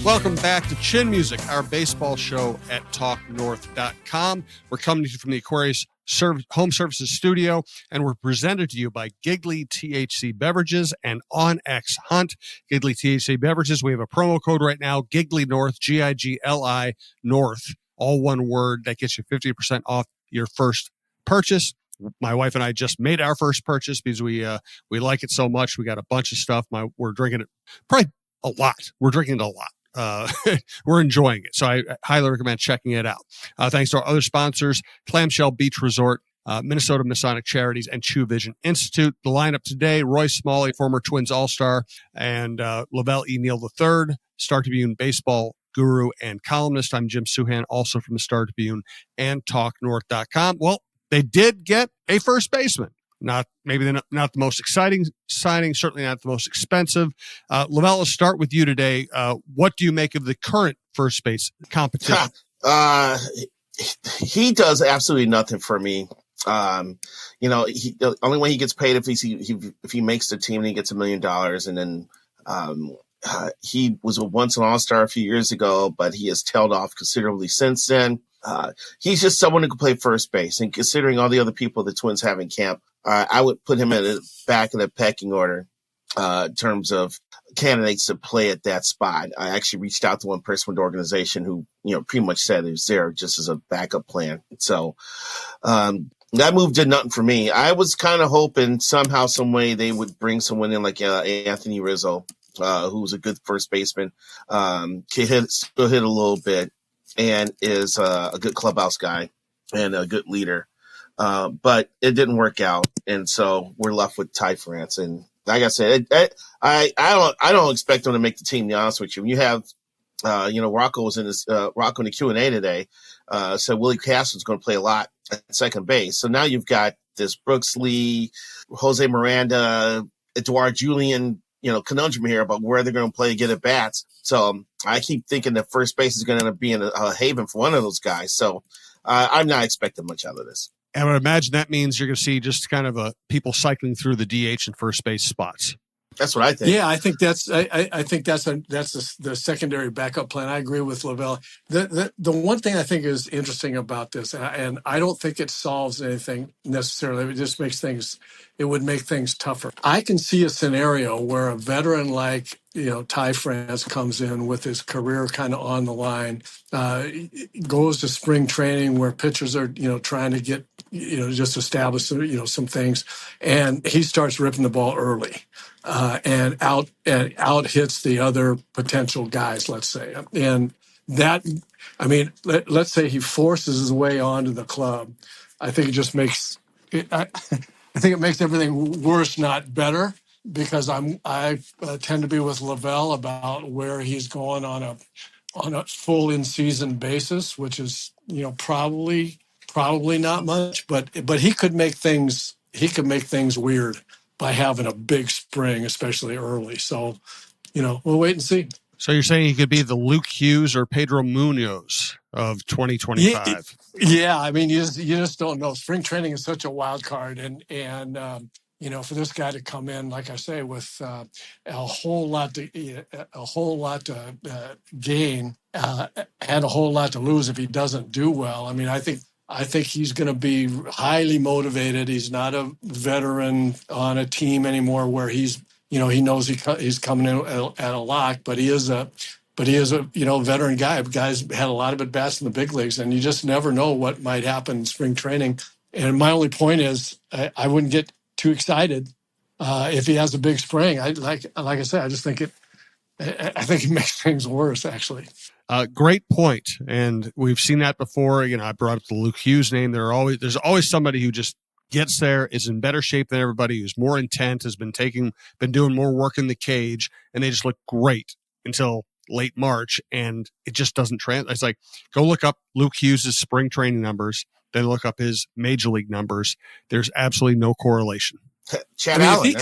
Welcome back to Chin Music, our baseball show at talknorth.com. We're coming to you from the Aquarius Home Services Studio, and we're presented to you by Giggly THC Beverages and OnX Hunt. Giggly THC Beverages, we have a promo code right now, Giggly North, Gigli North, all one word. That gets you 50% off your first purchase. My wife and I just made our first purchase because we like it so much. We got a bunch of stuff. We're drinking it probably a lot. We're drinking it a lot. We're enjoying it. So I highly recommend checking it out. Thanks to our other sponsors, Clamshell Beach Resort, Minnesota Masonic Charities, and Chew Vision Institute. The lineup today, Roy Smalley, former Twins All-Star, and LaVelle E. Neal III, Star Tribune baseball guru and columnist. I'm Jim Souhan, also from the Star Tribune and TalkNorth.com. Well, they did get a first baseman. Not the most exciting signing, certainly not the most expensive. LaVelle, let's start with you today. What do you make of the current first base competition? He does absolutely nothing for me. The only way he gets paid if he makes the team and he gets $1 million, and then he was once an All-Star a few years ago, but he has tailed off considerably since then. He's just someone who can play first base, and considering all the other people the Twins have in camp, I would put him at the back of the pecking order in terms of candidates to play at that spot. I actually reached out to one person with the organization who, pretty much said he was there just as a backup plan. So that move did nothing for me. I was kind of hoping somehow, some way they would bring someone in like Anthony Rizzo, who's a good first baseman, can still hit a little bit, and is a good clubhouse guy and a good leader. But it didn't work out, and so we're left with Ty France. And like I said, I don't expect him to make the team. To be honest with you, when you have, Rocco was in this Rocco in the Q&A today. So Willie Castle's going to play a lot at second base. So now you've got this Brooks Lee, Jose Miranda, Edouard Julian, conundrum here about where they're going to play to get at bats. So I keep thinking that first base is going to end up being a haven for one of those guys. So I'm not expecting much out of this. I would imagine that means you're going to see just kind of people cycling through the DH and first base spots. That's what I think. Yeah, I think that's the secondary backup plan. I agree with LaVelle. The one thing I think is interesting about this, and I don't think it solves anything necessarily. It just would make things tougher. I can see a scenario where a veteran like Ty France comes in with his career kind of on the line, goes to spring training where pitchers are trying to get just establish some things, and he starts ripping the ball early. And out hits the other potential guys, let's say. And that, let's say he forces his way onto the club. I think it just makes it, I think it makes everything worse, not better, because I tend to be with LaVelle about where he's going on a full in-season basis, which is, probably not much, but he could make things weird by having a big spring, especially early. So, we'll wait and see. So you're saying he could be the Luke Hughes or Pedro Munoz of 2025? Yeah, you just don't know. Spring training is such a wild card, and for this guy to come in, like I say, with a whole lot to gain and a whole lot to lose if he doesn't do well. I think he's going to be highly motivated. He's not a veteran on a team anymore where he's, he knows he's coming in at a lock, but he is a veteran guy. Guys had a lot of at-bats in the big leagues, and you just never know what might happen in spring training. And my only point is I wouldn't get too excited if he has a big spring. Like I said, I just think I think it makes things worse, actually. Great point. And we've seen that before. I brought up the Luke Hughes name. There's always somebody who just gets there, is in better shape than everybody, who's more intent, has been doing more work in the cage, and they just look great until late March, and it just doesn't translate. It's like, go look up Luke Hughes' spring training numbers, then look up his major league numbers. There's absolutely no correlation. Chad Allen, if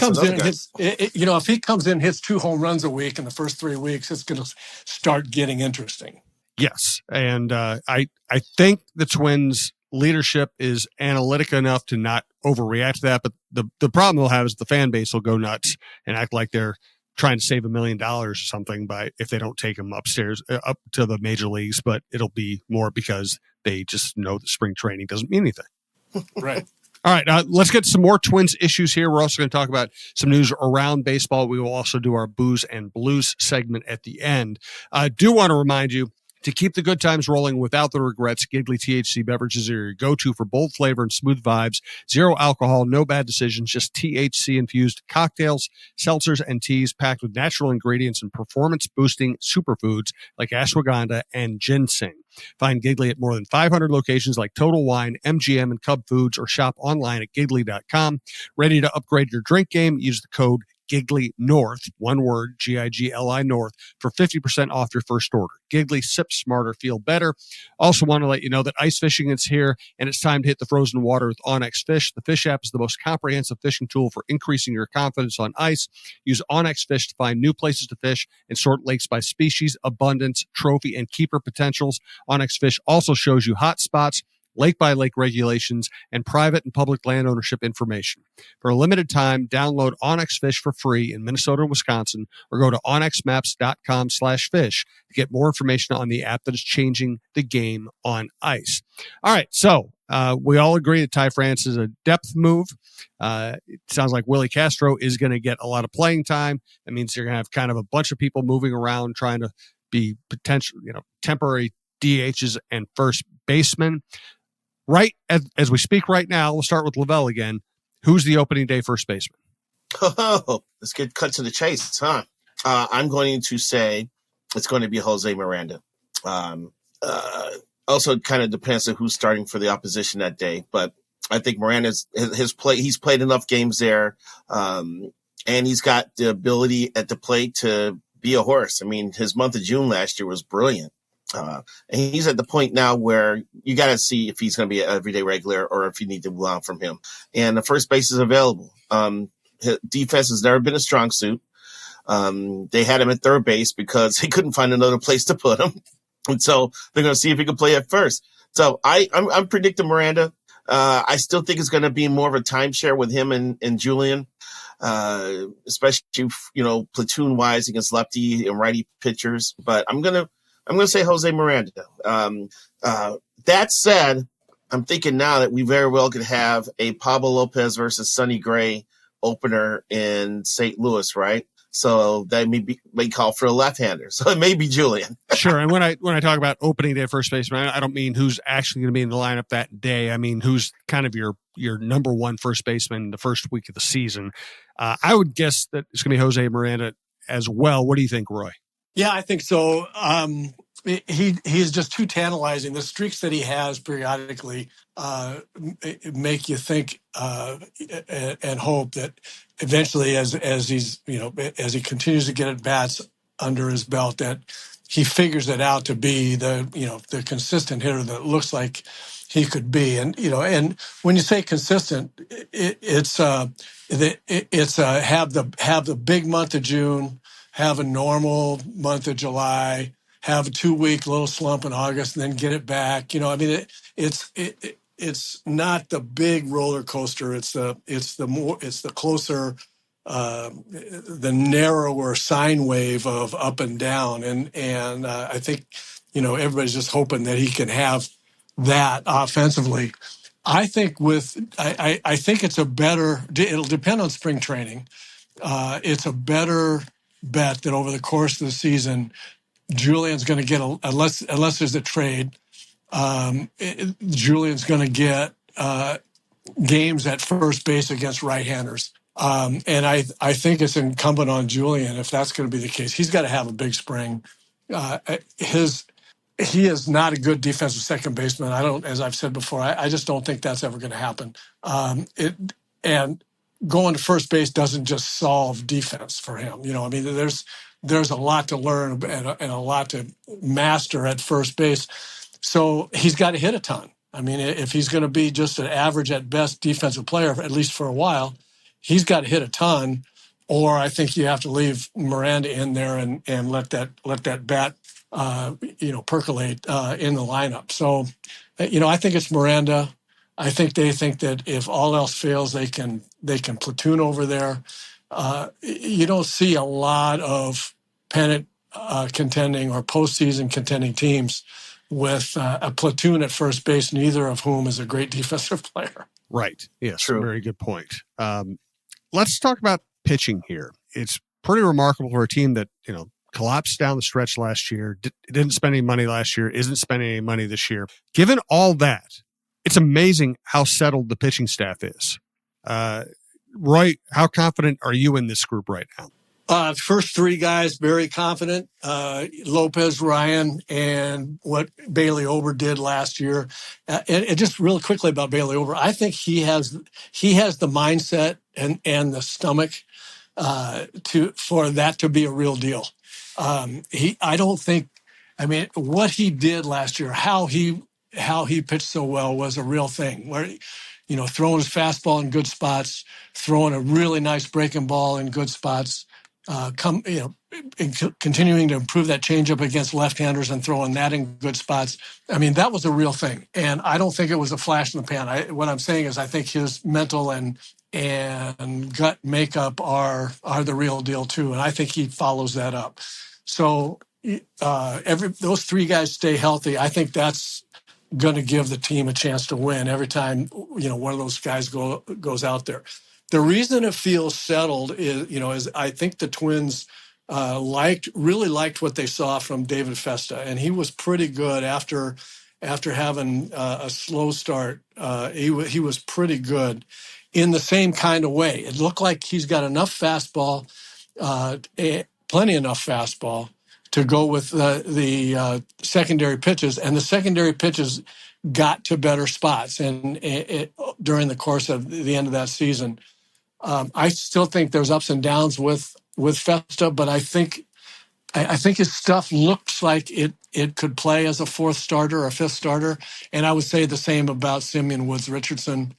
he comes in, hits 2 home runs a week in the first 3 weeks, it's going to start getting interesting. Yes, and I think the Twins' leadership is analytic enough to not overreact to that. But the problem they'll have is the fan base will go nuts and act like they're trying to save $1 million or something by if they don't take him upstairs up to the major leagues, but it'll be more because they just know that spring training doesn't mean anything. Right. All right, let's get some more Twins issues here. We're also going to talk about some news around baseball. We will also do our Booze and Blues segment at the end. I do want to remind you to keep the good times rolling without the regrets. Giggly THC beverages are your go-to for bold flavor and smooth vibes. Zero alcohol, no bad decisions, just THC-infused cocktails, seltzers, and teas packed with natural ingredients and performance-boosting superfoods like ashwagandha and ginseng. Find Giggly at more than 500 locations like Total Wine, MGM, and Cub Foods, or shop online at giggly.com. Ready to upgrade your drink game? Use the code Giggly North, one word, Gigli North, for 50% off your first order. Giggly, sip smarter, feel better. Also want to let you know that ice fishing is here, and it's time to hit the frozen water with OnX Fish. The Fish app is the most comprehensive fishing tool for increasing your confidence on ice. Use OnX Fish to find new places to fish and sort lakes by species, abundance, trophy, and keeper potentials. OnX Fish also shows you hot spots, lake-by-lake regulations, and private and public land ownership information. For a limited time, download OnX Fish for free in Minnesota and Wisconsin, or go to onxmaps.com/fish to get more information on the app that is changing the game on ice. All right, so we all agree that Ty France is a depth move. It sounds like Willie Castro is going to get a lot of playing time. That means you're going to have kind of a bunch of people moving around trying to be potential, temporary DHs and first basemen. Right as we speak right now, we'll start with LaVelle again. Who's the opening day first baseman? Oh, let's get cut to the chase, huh? I'm going to say it's going to be Jose Miranda. Also, it kind of depends on who's starting for the opposition that day, but I think Miranda's his play. He's played enough games there, and he's got the ability at the plate to be a horse. I mean, his month of June last year was brilliant. And he's at the point now where you got to see if he's going to be an everyday regular or if you need to move on from him. And the first base is available. His defense has never been a strong suit. They had him at third base because they couldn't find another place to put him. And so they're going to see if he can play at first. So I'm predicting Miranda. I still think it's going to be more of a timeshare with him and Julian, especially, platoon wise against lefty and righty pitchers. But I'm going to say Jose Miranda. That said, I'm thinking now that we very well could have a Pablo Lopez versus Sonny Gray opener in St. Louis, right? So that may call for a left-hander. So it may be Julian. Sure. And when I talk about opening day first baseman, I don't mean who's actually going to be in the lineup that day. I mean who's kind of your number one first baseman the first week of the season. I would guess that it's going to be Jose Miranda as well. What do you think, Roy? Yeah, I think so. He's just too tantalizing. The streaks that he has periodically make you think and hope that eventually, as he continues to get at bats under his belt, that he figures it out to be the consistent hitter that looks like he could be. And and when you say consistent, it's have the big month of June, have a normal month of July, have a 2-week little slump in August, and then get it back. It's not the big roller coaster. It's the closer, the narrower sine wave of up and down. And I think everybody's just hoping that he can have that offensively. I think I think it's a better. It'll depend on spring training. It's a better bet that over the course of the season, Julian's going to get unless there's a trade. Julian's going to get games at first base against right-handers, and I think it's incumbent on Julian, if that's going to be the case. He's got to have a big spring. He is not a good defensive second baseman. As I've said before, I just don't think that's ever going to happen. And going to first base doesn't just solve defense for him. There's a lot to learn and a lot to master at first base. So he's got to hit a ton. I mean, if he's going to be just an average at best defensive player, at least for a while, he's got to hit a ton. Or I think you have to leave Miranda in there and let that bat percolate in the lineup. So, I think it's Miranda. I think they think that if all else fails, they can platoon over there. you don't see a lot of pennant contending or postseason contending teams with a platoon at first base, neither of whom is a great defensive player. Right. Yes. True. Very good point. Let's talk about pitching here. It's pretty remarkable for a team that, collapsed down the stretch last year, didn't spend any money last year, isn't spending any money this year. Given all that, it's amazing how settled the pitching staff is. Roy, how confident are you in this group right now? First three guys, very confident. Lopez, Ryan, and what Bailey Ober did last year. And just real quickly about Bailey Ober, I think he has the mindset and the stomach for that to be a real deal. What he did last year, how he pitched so well was a real thing. Where, throwing his fastball in good spots, throwing a really nice breaking ball in good spots. Continuing to improve that changeup against left-handers and throwing that in good spots. I mean, that was a real thing, and I don't think it was a flash in the pan. What I'm saying is, I think his mental and gut makeup are the real deal too, and I think he follows that up. So, those three guys stay healthy. I think that's going to give the team a chance to win every time one of those guys goes out there. The reason it feels settled is I think the Twins really liked what they saw from David Festa, and he was pretty good after having a slow start. He was pretty good in the same kind of way. It looked like he's got enough fastball, plenty enough fastball to go with the secondary pitches, and the secondary pitches got to better spots and during the course of the end of that season. I still think there's ups and downs with Festa, but I think his stuff looks like it could play as a fourth starter or fifth starter, and I would say the same about Simeon, Woods, Richardson,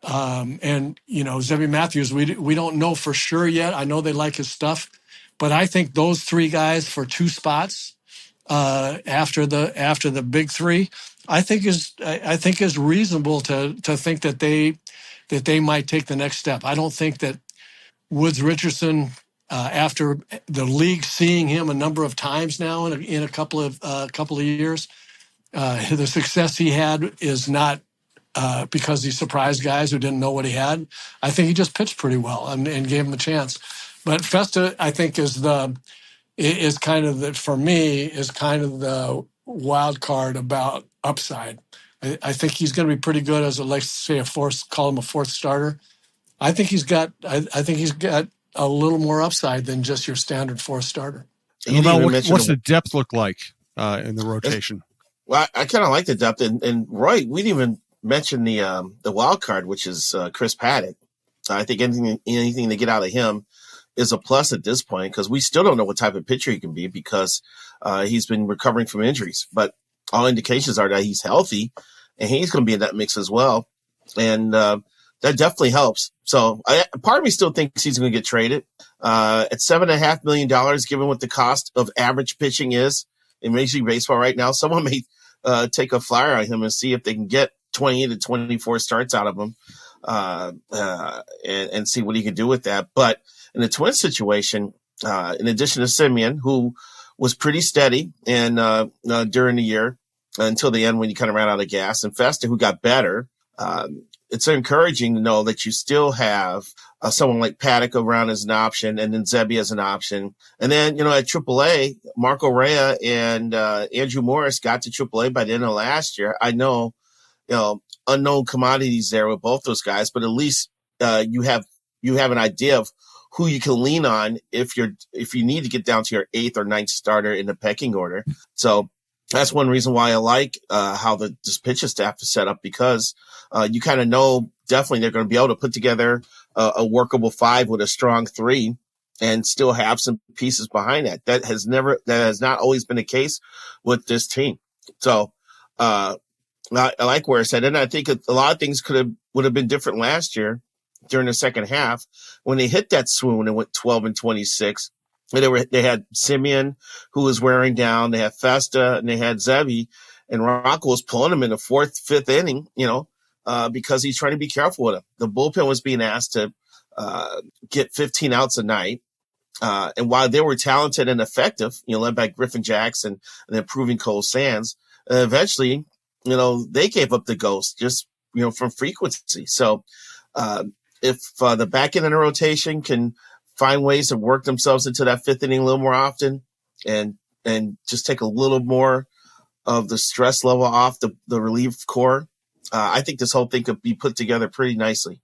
and Zebby Matthews. We don't know for sure yet. I know they like his stuff, but I think those three guys for two spots after the big three, I think is reasonable to think that they might take the next step. I don't think that Woods Richardson, after the league seeing him a number of times now in a couple of years, the success he had is not because he surprised guys who didn't know what he had. I think he just pitched pretty well and gave him a chance. But Festa, I think, is kind of the wild card about upside. I think he's going to be pretty good as call him a fourth starter. I think he's got a little more upside than just your standard fourth starter. What's the depth look like in the rotation? Well, I kind of like the depth, and Roy, we didn't even mention the wild card, which is Chris Paddock. I think anything to get out of him is a plus at this point, because we still don't know what type of pitcher he can be, because he's been recovering from injuries. But all indications are that he's healthy, and he's going to be in that mix as well. And that definitely helps. So part of me still thinks he's going to get traded at $7.5 million, given what the cost of average pitching is in Major League Baseball right now. Someone may take a flyer on him and see if they can get 20 to 24 starts out of him and see what he can do with that. But in the Twins situation, in addition to Simeon, who was pretty steady and during the year until the end when he kind of ran out of gas, and Festa, who got better, it's encouraging to know that you still have someone like Paddock around as an option, and then Zebby as an option. And then, at AAA, Marco Rea and Andrew Morris got to AAA by the end of last year. I know, unknown commodities there with both those guys, but at least you have an idea of who you can lean on if you need to get down to your eighth or ninth starter in the pecking order. So that's one reason why I like how this pitching staff is set up, because you kind of know definitely they're going to be able to put together a workable five with a strong three and still have some pieces behind that. That has not always been the case with this team. So I like where it's at. And I think a lot of things would have been different last year during the second half when they hit that swoon and went 12-26. They had Simeon, who was wearing down. They had Festa, and they had Zebby, and Rocco was pulling him in the fourth, fifth inning, because he's trying to be careful with him. The bullpen was being asked to get 15 outs a night. And while they were talented and effective, led by Griffin Jackson and improving Cole Sands, eventually, they gave up the ghost just, from frequency. So if the back end of the rotation can find ways to work themselves into that fifth inning a little more often and just take a little more of the stress level off the relief core, I think this whole thing could be put together pretty nicely.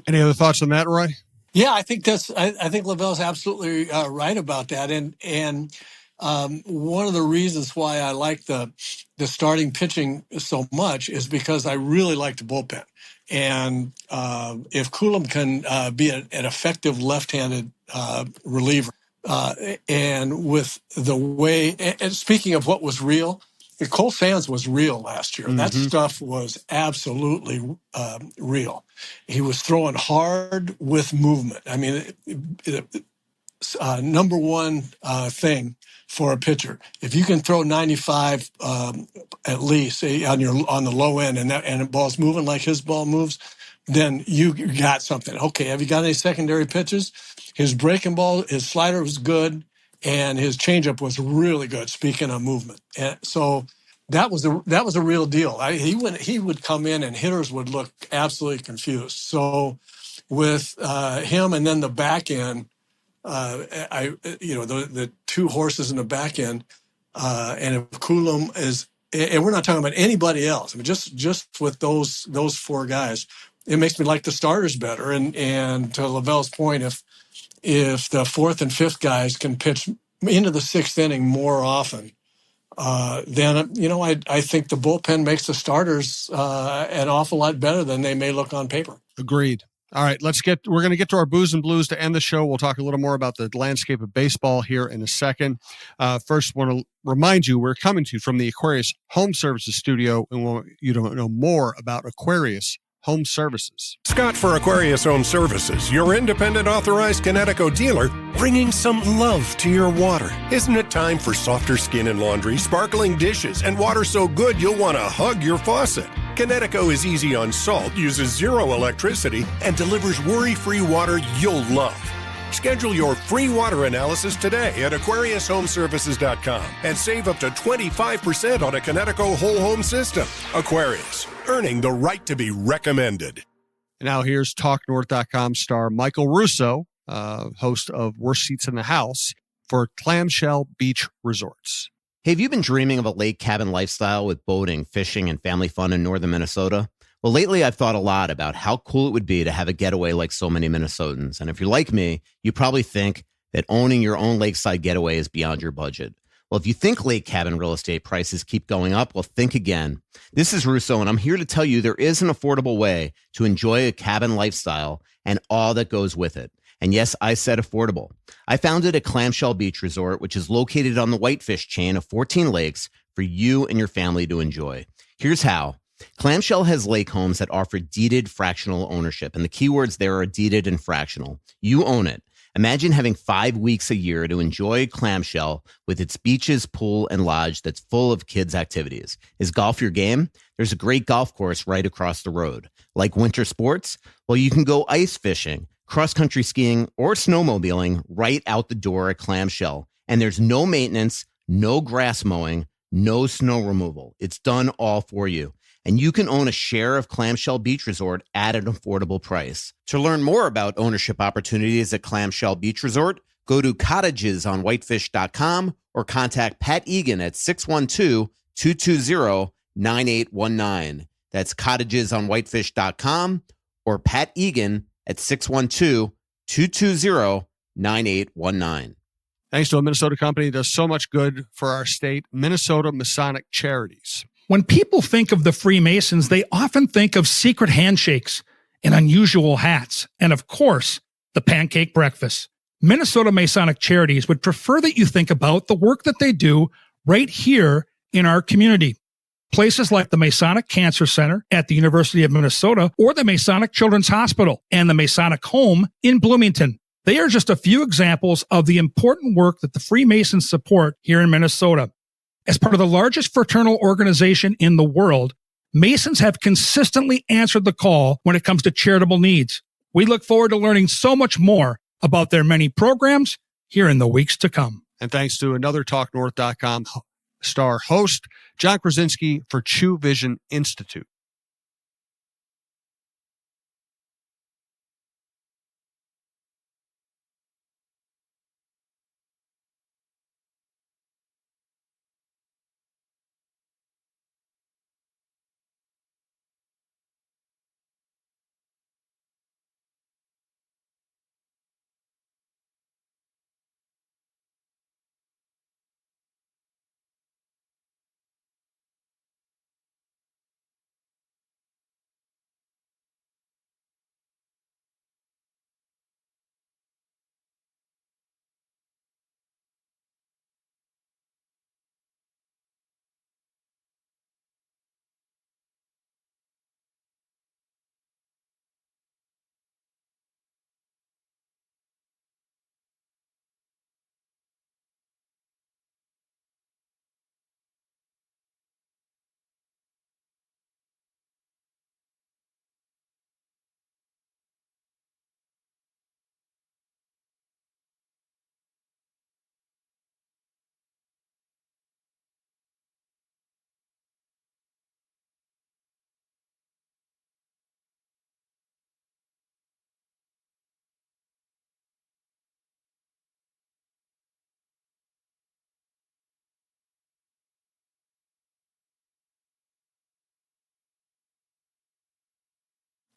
Any other thoughts on that, Roy? Yeah, I think I think LaVelle's absolutely right about that. And one of the reasons why I like the starting pitching so much is because I really like the bullpen. And if Coulomb can be an effective left-handed reliever, and with the way, and speaking of what was real, Cole Sands was real last year. Mm-hmm. That stuff was absolutely real. He was throwing hard with movement. I mean, number one thing for a pitcher, if you can throw 95 at least on the low end, and the ball's moving like his ball moves, then you got something. Okay, have you got any secondary pitches? His breaking ball, his slider was good, and his changeup was really good. Speaking of movement, and so that was a real deal. He would come in, and hitters would look absolutely confused. So with him, and then the back end, the two horses in the back end, and if Coulomb is, and we're not talking about anybody else. I mean, just with those four guys, it makes me like the starters better. And to LaVelle's point, if the fourth and fifth guys can pitch into the sixth inning more often, then I think the bullpen makes the starters an awful lot better than they may look on paper. Agreed. All right, we're going to get to our booze and blues to end the show. We'll talk a little more about the landscape of baseball here in a second. First, I want to remind you, we're coming to you from the Aquarius Home Services Studio, and want you to know more about Aquarius Home Services. Scott for Aquarius Home Services, your independent authorized Connecticut dealer, bringing some love to your water. Isn't it time for softer skin and laundry, sparkling dishes, and water so good you'll want to hug your faucet? Connecticut is easy on salt, uses zero electricity, and delivers worry-free water you'll love. Schedule your free water analysis today at AquariusHomeservices.com and save up to 25% on a Connecticut whole home system. Aquarius, earning the right to be recommended. Now here's TalkNorth.com star Michael Russo, host of Worst Seats in the House, for Clamshell Beach Resorts. Hey, have you been dreaming of a lake cabin lifestyle with boating, fishing, and family fun in northern Minnesota? Well, lately I've thought a lot about how cool it would be to have a getaway like so many Minnesotans. And if you're like me, you probably think that owning your own lakeside getaway is beyond your budget. Well, if you think lake cabin real estate prices keep going up, well, think again. This is Russo, and I'm here to tell you there is an affordable way to enjoy a cabin lifestyle and all that goes with it. And yes, I said affordable. I founded a Clamshell Beach Resort, which is located on the Whitefish chain of 14 lakes for you and your family to enjoy. Here's how. Clamshell has lake homes that offer deeded fractional ownership, and the keywords there are deeded and fractional. You own it. Imagine having 5 weeks a year to enjoy Clamshell with its beaches, pool, and lodge that's full of kids' activities. Is golf your game? There's a great golf course right across the road. Like winter sports? Well, you can go ice fishing, cross-country skiing, or snowmobiling right out the door at Clamshell. And there's no maintenance, no grass mowing, no snow removal. It's done all for you. And you can own a share of Clamshell Beach Resort at an affordable price. To learn more about ownership opportunities at Clamshell Beach Resort, go to cottagesonwhitefish.com or contact Pat Egan at 612-220-9819. That's cottagesonwhitefish.com or Pat Egan at 612-220-9819. Thanks to a Minnesota company that does so much good for our state, Minnesota Masonic Charities. When people think of the Freemasons, they often think of secret handshakes and unusual hats, and of course, the pancake breakfast. Minnesota Masonic Charities would prefer that you think about the work that they do right here in our community. Places like the Masonic Cancer Center at the University of Minnesota or the Masonic Children's Hospital and the Masonic Home in Bloomington. They are just a few examples of the important work that the Freemasons support here in Minnesota. As part of the largest fraternal organization in the world, Masons have consistently answered the call when it comes to charitable needs. We look forward to learning so much more about their many programs here in the weeks to come. And thanks to another TalkNorth.com star host, John Krasinski for True Vision Institute.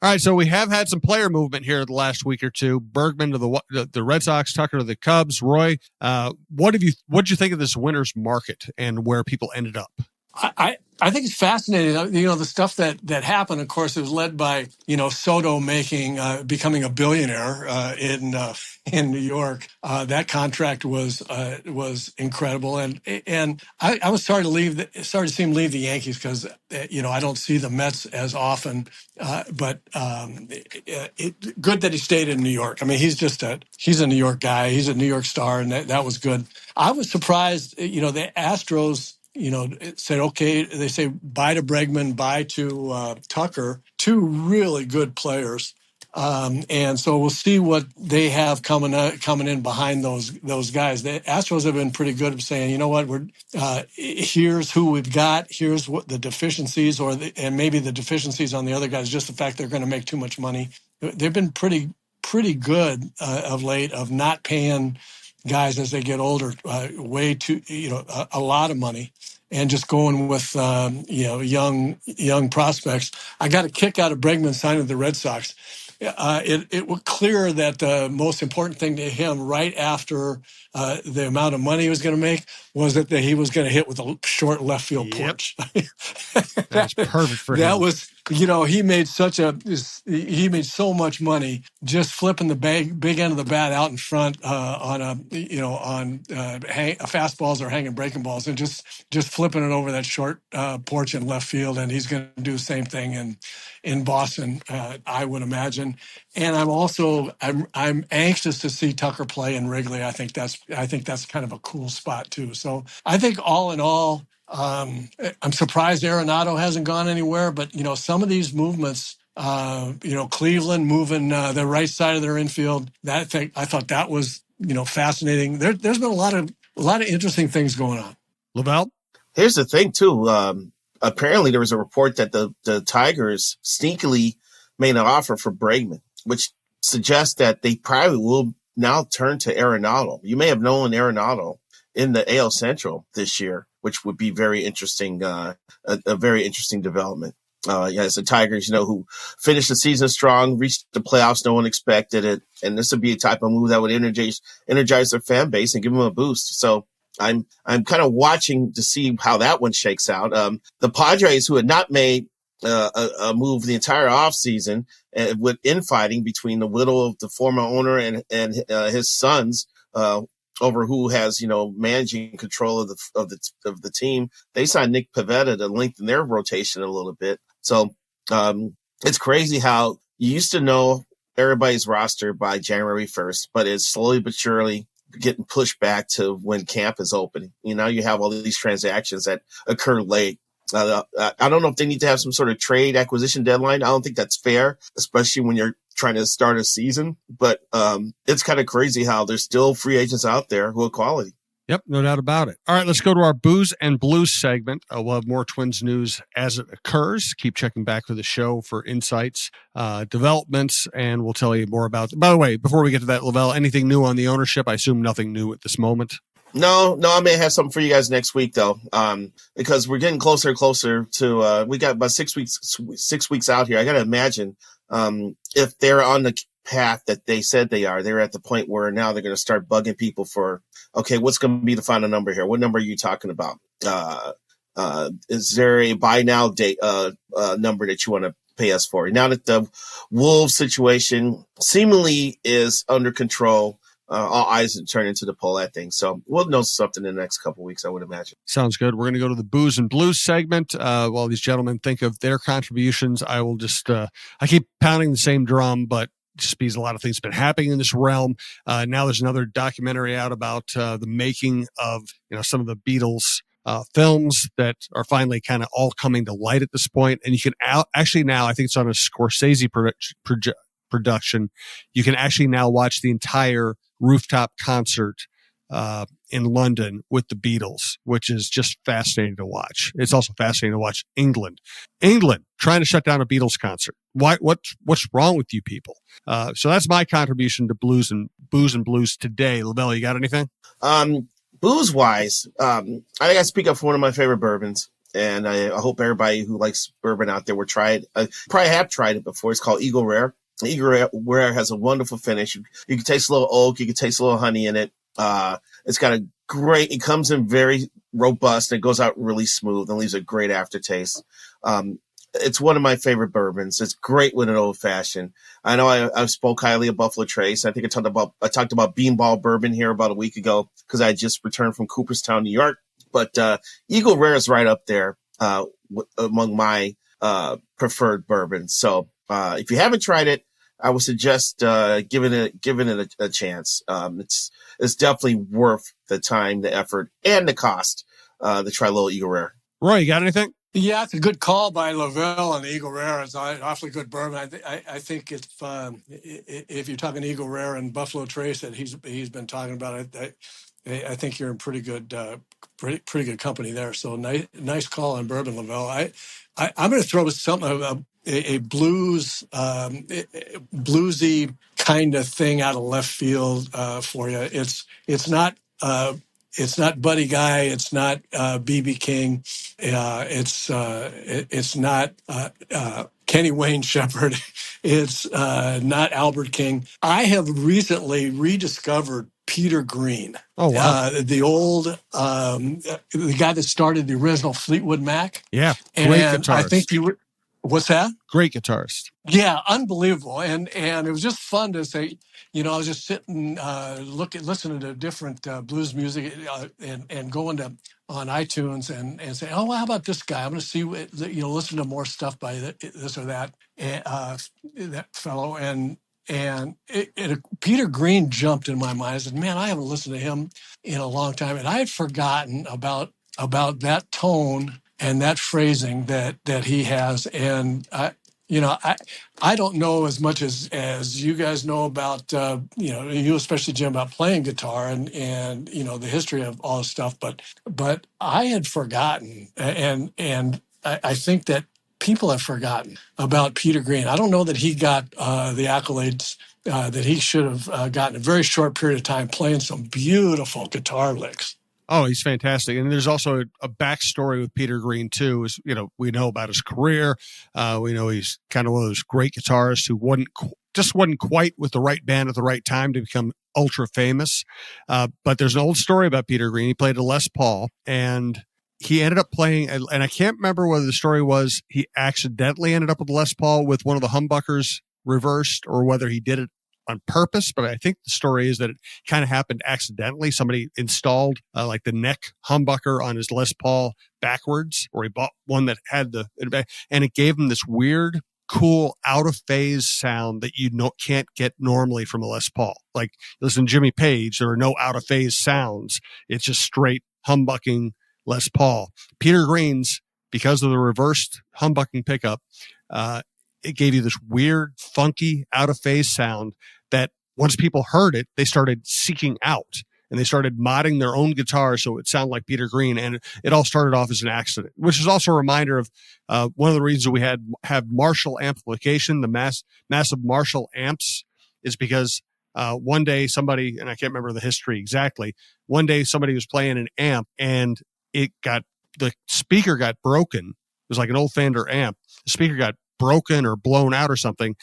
All right, so we have had some player movement here the last week or two. Bergman to the Red Sox, Tucker to the Cubs. Roy, what did you think of this winter's market and where people ended up? I think it's fascinating. You know, the stuff that happened, of course, it was led by, Soto becoming a billionaire in New York. That contract was incredible. And I was sorry to see him leave the Yankees because, I don't see the Mets as often. But good that he stayed in New York. I mean, he's a New York guy. He's a New York star, and that was good. I was surprised, the Astros, it said, okay, they say bye to Bregman, bye to Tucker, two really good players. And so we'll see what they have coming in behind those guys. The Astros have been pretty good at saying, you know what, here's who we've got, here's what the deficiencies, and maybe the deficiencies on the other guys, just the fact they're going to make too much money. They've been pretty good of late of not paying guys as they get older way too, a lot of money, and just going with young prospects. I got a kick out of Bregman signing the Red Sox. It was clear that the most important thing to him right after the amount of money he was going to make was that he was going to hit with a short left field porch. That's perfect for him. That was, he made so much money just flipping the big end of the bat out in front on fastballs or hanging breaking balls, and just flipping it over that short porch in left field. And he's going to do the same thing in Boston, I would imagine. And I'm anxious to see Tucker play in Wrigley. I think that's kind of a cool spot too. So I think all in all, I'm surprised Arenado hasn't gone anywhere, but some of these movements, Cleveland moving the right side of their infield, I thought that was fascinating. There's been a lot of interesting things going on. LaVelle? Here's the thing too. Apparently there was a report that the Tigers sneakily made an offer for Bregman, which suggests that they probably will now turn to Arenado. You may have known Arenado in the AL Central this year, which would be very interesting, a very interesting development. It's the Tigers, who finished the season strong, reached the playoffs. No one expected it. And this would be a type of move that would energize their fan base and give them a boost. So I'm kind of watching to see how that one shakes out. The Padres, who had not made a move the entire offseason, with infighting between the widow of the former owner and his sons, over who has, managing control of the team. They signed Nick Pivetta to lengthen their rotation a little bit. So it's crazy how you used to know everybody's roster by January 1st, but it's slowly but surely getting pushed back to when camp is open. You have all these transactions that occur late. I don't know if they need to have some sort of trade acquisition deadline. I don't think that's fair, especially when you're trying to start a season. But it's kind of crazy how there's still free agents out there who are quality. Yep, no doubt about it. All right, let's go to our Booze and Blues segment. We'll have more Twins news as it occurs. Keep checking back for the show for insights, developments, and we'll tell you more about. By the way, before we get to that, LaVelle, anything new on the ownership? I assume nothing new at this moment. No, I may have something for you guys next week though, because we're getting closer and closer to. We got about 6 weeks out here. I got to imagine if they're on the path that they said they are, they're at the point where now they're going to start bugging people for, okay, what's going to be the final number here? What number are you talking about? Is there a buy now date number that you want to pay us for? Now that the Wolves situation seemingly is under control, all eyes are turning to the Pollette thing. So we'll know something in the next couple of weeks, I would imagine. Sounds good. We're going to go to the Booze and Blues segment. While these gentlemen think of their contributions, I will just, I keep pounding the same drum, but just because a lot of things have been happening in this realm. Now there's another documentary out about the making of, some of the Beatles films that are finally kind of all coming to light at this point. And you can actually now, I think it's on a Scorsese production, you can actually now watch the entire rooftop concert in London with the Beatles, which is just fascinating to watch. It's also fascinating to watch England trying to shut down a Beatles concert. What's wrong with you people? So that's my contribution to Booze and Blues today. LaVelle, you got anything? Booze wise, I think I speak up for one of my favorite bourbons, and I hope everybody who likes bourbon out there will try it. I probably have tried it before. It's called Eagle Rare. Eagle Rare has a wonderful finish. You can taste a little oak. You can taste a little honey in it. It's got it comes in very robust and it goes out really smooth and leaves a great aftertaste. It's one of my favorite bourbons. It's great with an old fashioned. I know I spoke highly of Buffalo Trace. I think I talked about Beanball Bourbon here about a week ago because I just returned from Cooperstown, New York. But Eagle Rare is right up there among my preferred bourbons. So if you haven't tried it, I would suggest giving it a chance. It's definitely worth the time, the effort, and the cost to try a little Eagle Rare. Roy, you got anything? Yeah, it's a good call by LaVelle and Eagle Rare. It's awfully good bourbon. I think if you're talking Eagle Rare and Buffalo Trace that he's been talking about, I think you're in pretty good company there. So nice call on bourbon, LaVelle. I'm going to throw something a blues bluesy kind of thing out of left field for you. It's not Buddy Guy. It's not BB King. It's not Kenny Wayne Shepherd. It's not Albert King. I have recently rediscovered Peter Green. Oh, wow. The old the guy that started the original Fleetwood Mac. Yeah, great and guitarist. I think what's that? Great guitarist. Yeah, unbelievable. And it was just fun to say, I was just sitting, listening to different blues music and going on iTunes and say, oh, well, how about this guy? I'm going to see, listen to more stuff by this or that, that fellow. And Peter Green jumped in my mind. I said, man, I haven't listened to him in a long time. And I had forgotten about that tone and that phrasing that he has. And I don't know as much as you guys know about, you especially, Jim, about playing guitar and the history of all this stuff. But I had forgotten, and I think that people have forgotten about Peter Green. I don't know that he got the accolades that he should have gotten in a very short period of time playing some beautiful guitar licks. Oh, he's fantastic. And there's also a backstory with Peter Green, too. We know about his career. We know he's kind of one of those great guitarists who wasn't quite with the right band at the right time to become ultra famous. But there's an old story about Peter Green. He played a Les Paul, and he ended up playing, and I can't remember whether the story was he accidentally ended up with Les Paul with one of the humbuckers reversed or whether he did it on purpose, but I think the story is that it kind of happened accidentally. Somebody installed like the neck humbucker on his Les Paul backwards, or he bought one that had and it gave him this weird, cool, out of phase sound that can't get normally from a Les Paul. Like listen to Jimmy Page, there are no out of phase sounds. It's just straight humbucking Les Paul. Peter Green's, because of the reversed humbucking pickup, it gave you this weird, funky, out of phase sound that once people heard it, they started seeking out and they started modding their own guitar so it sounded like Peter Green. And it all started off as an accident, which is also a reminder of one of the reasons we have Marshall amplification, the massive Marshall amps, is because one day somebody, and I can't remember the history exactly, one day somebody was playing an amp and the speaker got broken. It was like an old Fender amp. The speaker got broken or blown out or something.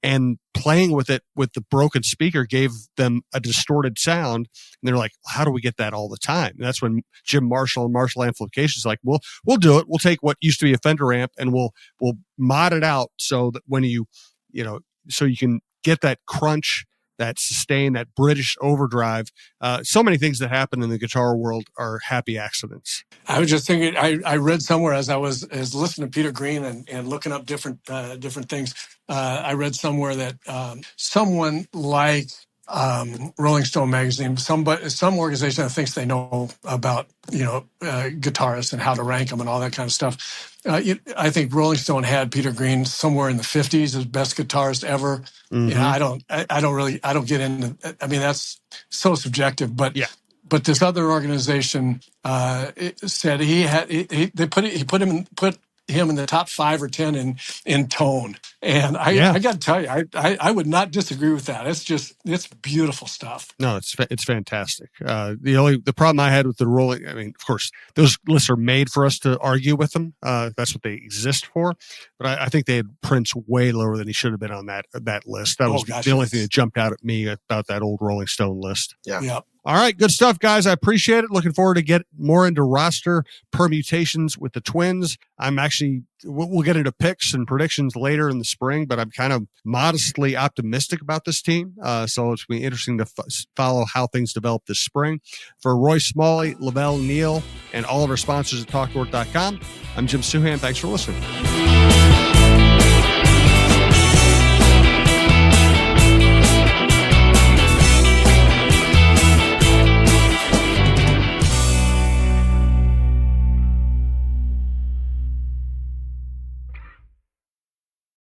And playing with it with the broken speaker gave them a distorted sound. And they're like, how do we get that all the time? And that's when Jim Marshall and Marshall Amplification is like, well, we'll do it. We'll take what used to be a Fender amp and we'll mod it out so that when so you can get that crunch, that sustain, that British overdrive. So many things that happen in the guitar world are happy accidents. I was just thinking, I read somewhere as I was listening to Peter Green and looking up different things. I read somewhere that someone like Rolling Stone magazine, some organization that thinks they know about guitarists and how to rank them and all that kind of stuff. I think Rolling Stone had Peter Green somewhere in the 50s as best guitarist ever. Mm-hmm. I don't get into. I mean, that's so subjective, but yeah. But this other organization said he put him in the top 5 or 10 in tone, and I got to tell you, I would not disagree with that. It's beautiful stuff. No, it's fantastic. The problem I had with the Rolling, I mean, of course, those lists are made for us to argue with them. That's what they exist for. But I think they had Prince way lower than he should have been on that list. That was the only thing that jumped out at me about that old Rolling Stone list. Yeah. All right, good stuff, guys. I appreciate it. Looking forward to get more into roster permutations with the Twins. We'll get into picks and predictions later in the spring, but I'm kind of modestly optimistic about this team. So it's going to be interesting to follow how things develop this spring. For Roy Smalley, LaVelle Neal, and all of our sponsors at TalkNorth.com, I'm Jim Souhan. Thanks for listening.